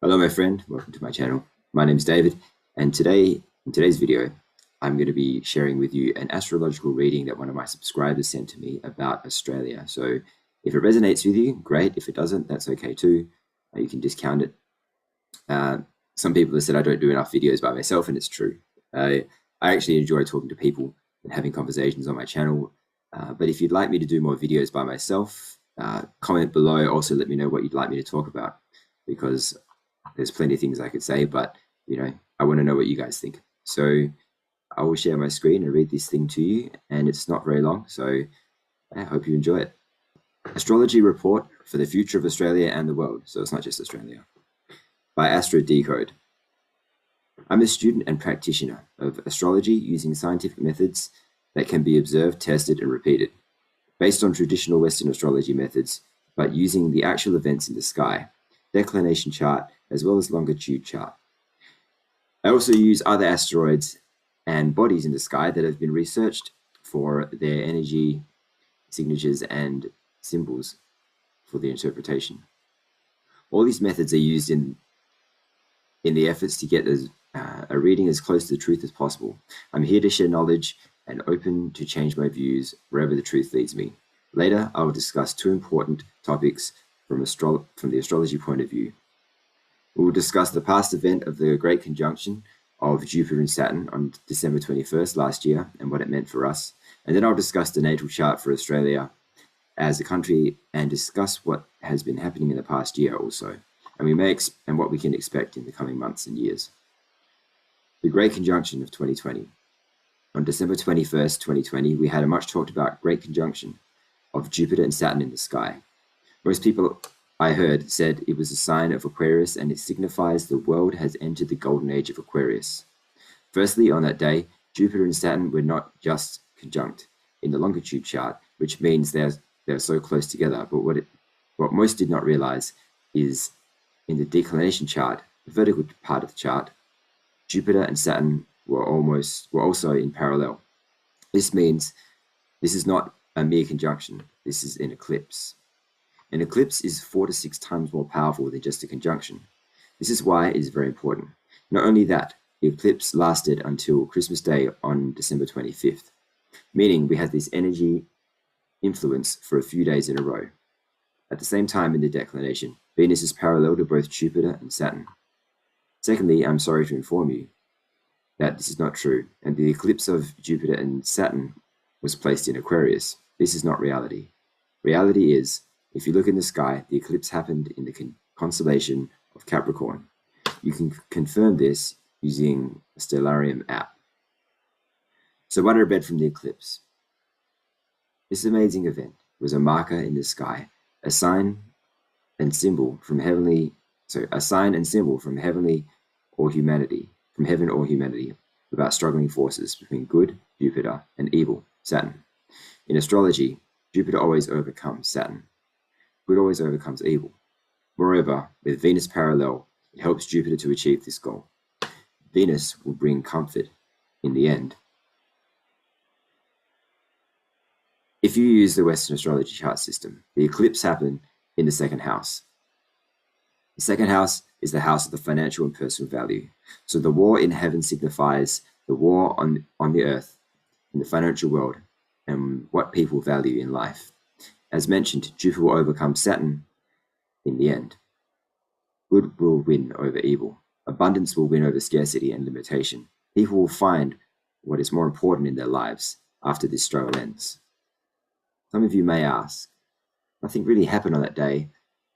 Hello, my friend. Welcome to my channel. My name is David, and in today's video, I'm going to be sharing with you an astrological reading that one of my subscribers sent to me about Australia. So if it resonates with you, great. If it doesn't, that's okay too. You can discount it. Some people have said I don't do enough videos by myself, and it's true. I actually enjoy talking to people and having conversations on my channel. But if you'd like me to do more videos by myself, comment below. Also, let me know what you'd like me to talk about, because there's plenty of things I could say, but I want to know what you guys think. So I will share my screen and read this thing to you, and it's not very long, so I hope you enjoy it. Astrology report for the future of Australia and the world. So it's not just Australia. By Astro Decode. I'm a student and practitioner of astrology using scientific methods that can be observed, tested, and repeated, based on traditional Western astrology methods, but using the actual events in the sky, declination chart, as well as longitude chart. I also use other asteroids and bodies in the sky that have been researched for their energy signatures and symbols for the interpretation. All these methods are used in the efforts to get a reading as close to the truth as possible. I'm here to share knowledge and open to change my views wherever the truth leads me. Later, I will discuss two important topics from the astrology point of view. We will discuss the past event of the Great Conjunction of Jupiter and Saturn on December 21st last year and what it meant for us. And then I'll discuss the natal chart for Australia as a country and discuss what has been happening in the past year also, and what we can expect in the coming months and years. The Great Conjunction of 2020. On December 21st, 2020, we had a much talked about Great Conjunction of Jupiter and Saturn in the sky. Most people I heard said it was a sign of Aquarius, and it signifies the world has entered the golden age of Aquarius. Firstly, on that day, Jupiter and Saturn were not just conjunct in the longitude chart, which means they're so close together. But what most did not realize is in the declination chart, the vertical part of the chart, Jupiter and Saturn were also in parallel. This means this is not a mere conjunction. This is an eclipse. An eclipse is 4 to 6 times more powerful than just a conjunction. This is why it is very important. Not only that, the eclipse lasted until Christmas Day on December 25th, meaning we had this energy influence for a few days in a row. At the same time in the declination, Venus is parallel to both Jupiter and Saturn. Secondly, I'm sorry to inform you that this is not true, and the eclipse of Jupiter and Saturn was placed in Aquarius. This is not reality. Reality is, if you look in the sky, the eclipse happened in the constellation of Capricorn. You can confirm this using a Stellarium app. So what I read from the eclipse. This amazing event was a marker in the sky, a sign and symbol from heaven or humanity, about struggling forces between good, Jupiter, and evil, Saturn. In astrology, Jupiter always overcomes Saturn. Good always overcomes evil. Moreover, with Venus parallel, it helps Jupiter to achieve this goal. Venus will bring comfort in the end. If you use the Western astrology chart system, the eclipse happened in the second house. The second house is the house of the financial and personal value. So the war in heaven signifies the war on the earth, in the financial world, and what people value in life. As mentioned, Jupiter will overcome Saturn in the end. Good will win over evil. Abundance will win over scarcity and limitation. People will find what is more important in their lives after this struggle ends. Some of you may ask, nothing really happened on that day,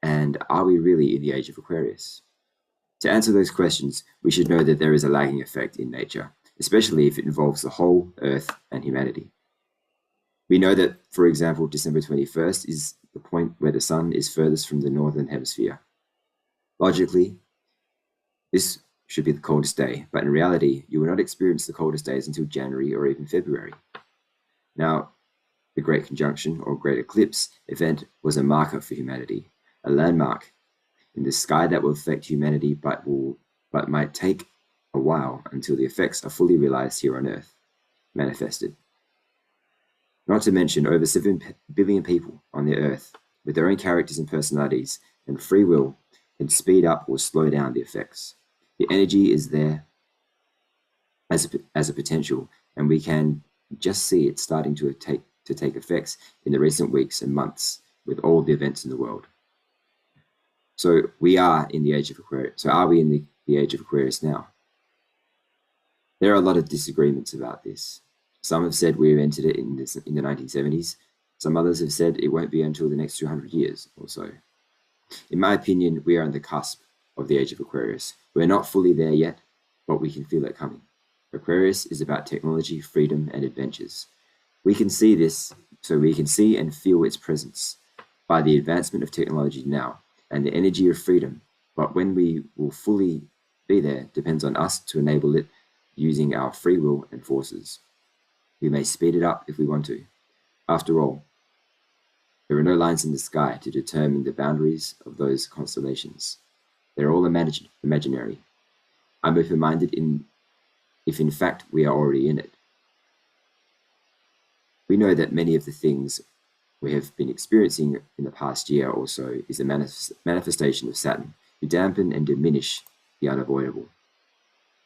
and are we really in the age of Aquarius? To answer those questions, we should know that there is a lagging effect in nature, especially if it involves the whole Earth and humanity. We know that, for example, December 21st is the point where the sun is furthest from the northern hemisphere. Logically, this should be the coldest day, but in reality, you will not experience the coldest days until January or even February. Now, the Great Conjunction or Great Eclipse event was a marker for humanity, a landmark in the sky that will affect humanity, but might take a while until the effects are fully realized here on Earth, manifested. Not to mention over 7 billion people on the Earth with their own characters and personalities and free will can speed up or slow down the effects. The energy is there as a potential, and we can just see it starting to take effects in the recent weeks and months with all the events in the world. So we are in the age of Aquarius. So are we in the age of Aquarius now? There are a lot of disagreements about this. Some have said we have entered it in the 1970s. Some others have said it won't be until the next 200 years or so. In my opinion, we are on the cusp of the age of Aquarius. We're not fully there yet, but we can feel it coming. Aquarius is about technology, freedom, and adventures. We can see this, so we can see and feel its presence by the advancement of technology now and the energy of freedom. But when we will fully be there depends on us to enable it using our free will and forces. We may speed it up if we want to. After all, there are no lines in the sky to determine the boundaries of those constellations. They're all imaginary. I'm open-minded if in fact we are already in it. We know that many of the things we have been experiencing in the past year or so is a manifestation of Saturn, to dampen and diminish the unavoidable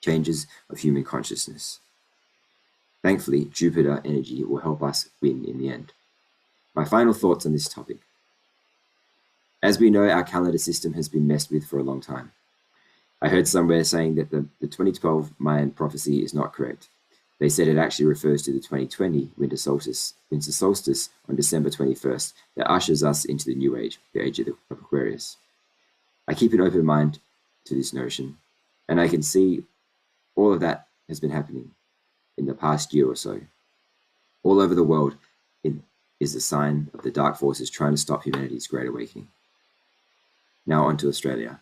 changes of human consciousness. Thankfully, Jupiter energy will help us win in the end. My final thoughts on this topic. As we know, our calendar system has been messed with for a long time. I heard somewhere saying that the 2012 Mayan prophecy is not correct. They said it actually refers to the 2020 winter solstice on December 21st that ushers us into the new age, the age of Aquarius. I keep an open mind to this notion, and I can see all of that has been happening in the past year or so. All over the world, it is a sign of the dark forces trying to stop humanity's great awakening. Now on to Australia.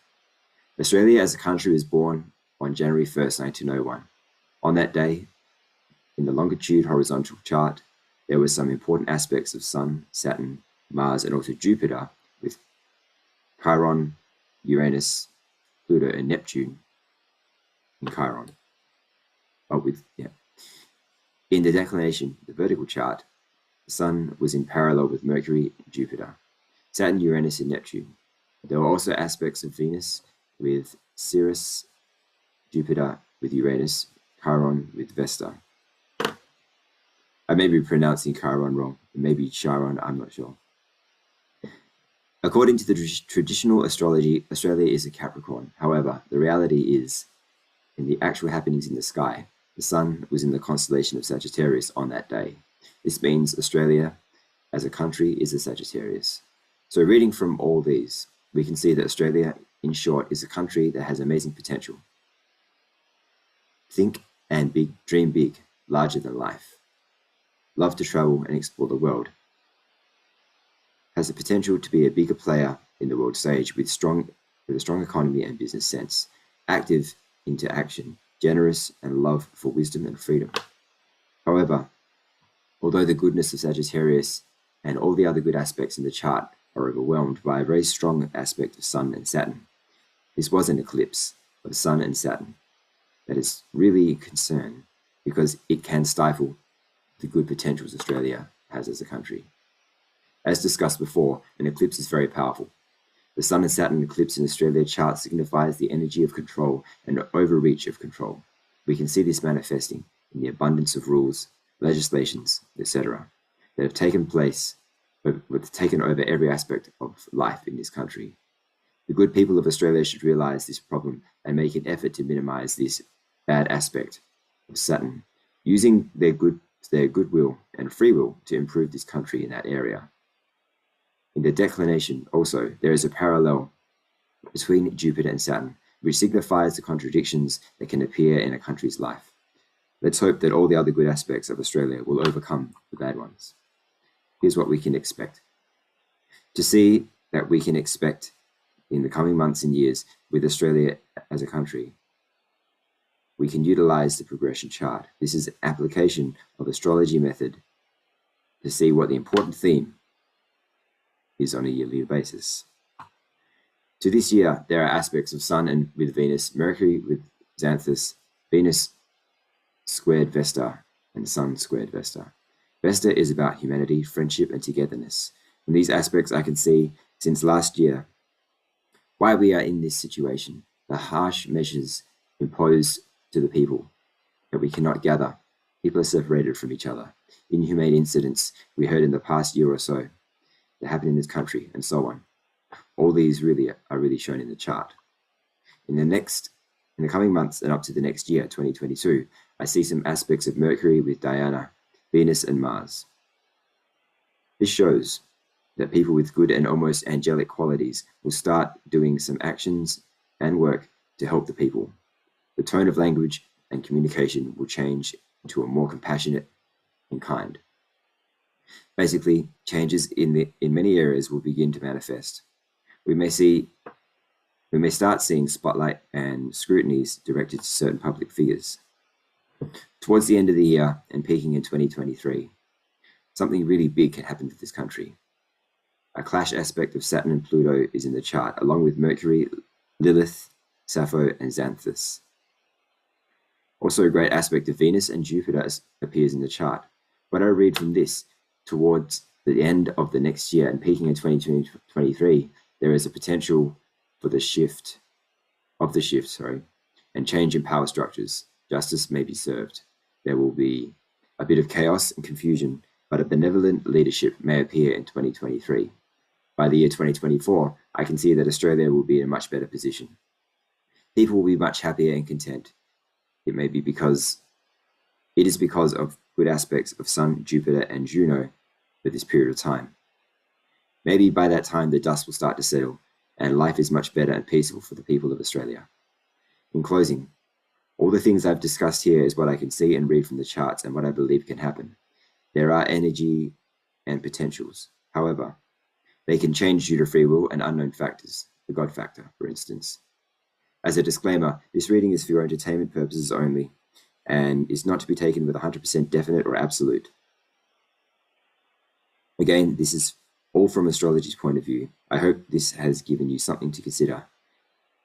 Australia as a country was born on January 1st, 1901. On that day, in the longitude horizontal chart, there were some important aspects of Sun, Saturn, Mars, and also Jupiter with Chiron, Uranus, Pluto, and Neptune in Chiron. In the declination, the vertical chart, the Sun was in parallel with Mercury and Jupiter, Saturn, Uranus, and Neptune. There were also aspects of Venus with Ceres, Jupiter with Uranus, Chiron with Vesta. I may be pronouncing Chiron wrong, maybe Chiron, I'm not sure. According to the traditional astrology, Australia is a Capricorn. However, the reality is, in the actual happenings in the sky, the Sun was in the constellation of Sagittarius on that day. This means Australia, as a country, is a Sagittarius. So reading from all these, we can see that Australia, in short, is a country that has amazing potential. Think and dream big, larger than life. Love to travel and explore the world. Has the potential to be a bigger player in the world stage with a strong economy and business sense. Active into action, generous and love for wisdom and freedom. However, although the goodness of Sagittarius and all the other good aspects in the chart are overwhelmed by a very strong aspect of Sun and Saturn, this was an eclipse of Sun and Saturn that is really a concern because it can stifle the good potentials Australia has as a country. As discussed before, an eclipse is very powerful. The Sun and Saturn eclipse in Australia chart signifies the energy of control and overreach of control. We can see this manifesting in the abundance of rules, legislations, etc. that have taken over every aspect of life in this country. The good people of Australia should realize this problem and make an effort to minimize this bad aspect of Saturn, using their goodwill and free will to improve this country in that area. In the declination, also, there is a parallel between Jupiter and Saturn, which signifies the contradictions that can appear in a country's life. Let's hope that all the other good aspects of Australia will overcome the bad ones. Here's what we can expect. To see that we can expect in the coming months and years with Australia as a country, we can utilize the progression chart. This is an application of astrology method to see what the important theme is on a yearly basis. To this year, there are aspects of Sun and with Venus, Mercury with Xanthus, Venus squared Vesta, and Sun squared Vesta. Vesta is about humanity, friendship, and togetherness. From these aspects, I can see since last year, why we are in this situation, the harsh measures imposed to the people, that we cannot gather. People are separated from each other. Inhumane incidents we heard in the past year or so that happened in this country, and so on. All these are really shown in the chart. In the coming months and up to the next year, 2022, I see some aspects of Mercury with Diana, Venus, and Mars. This shows that people with good and almost angelic qualities will start doing some actions and work to help the people. The tone of language and communication will change into a more compassionate and kind. Basically, changes in many areas will begin to manifest. We may start seeing spotlight and scrutinies directed to certain public figures. Towards the end of the year and peaking in 2023, something really big can happen to this country. A clash aspect of Saturn and Pluto is in the chart, along with Mercury, Lilith, Sappho, and Xanthus. Also, a great aspect of Venus and Jupiter appears in the chart. What I read from this, towards the end of the next year and peaking in 2023, there is a potential for the shift, and change in power structures. Justice may be served. There will be a bit of chaos and confusion, but a benevolent leadership may appear in 2023. By the year 2024, I can see that Australia will be in a much better position. People will be much happier and content. It is because of good aspects of Sun, Jupiter, and Juno for this period of time. Maybe by that time the dust will start to settle and life is much better and peaceful for the people of Australia. In closing, all the things I've discussed here is what I can see and read from the charts and what I believe can happen. There are energy and potentials. However, they can change due to free will and unknown factors, the God factor, for instance. As a disclaimer, this reading is for your entertainment purposes only and is not to be taken with 100% definite or absolute. Again, this is all from astrology's point of view. I hope this has given you something to consider,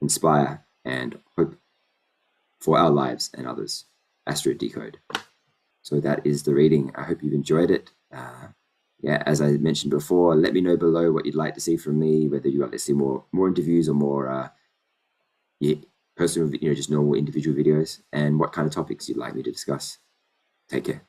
inspire, and hope for our lives and others. Astro Decode. So that is the reading. I hope you've enjoyed it. As I mentioned before, let me know below what you'd like to see from me, whether you'd like to see more interviews or more personal, just normal individual videos, and what kind of topics you'd like me to discuss. Take care.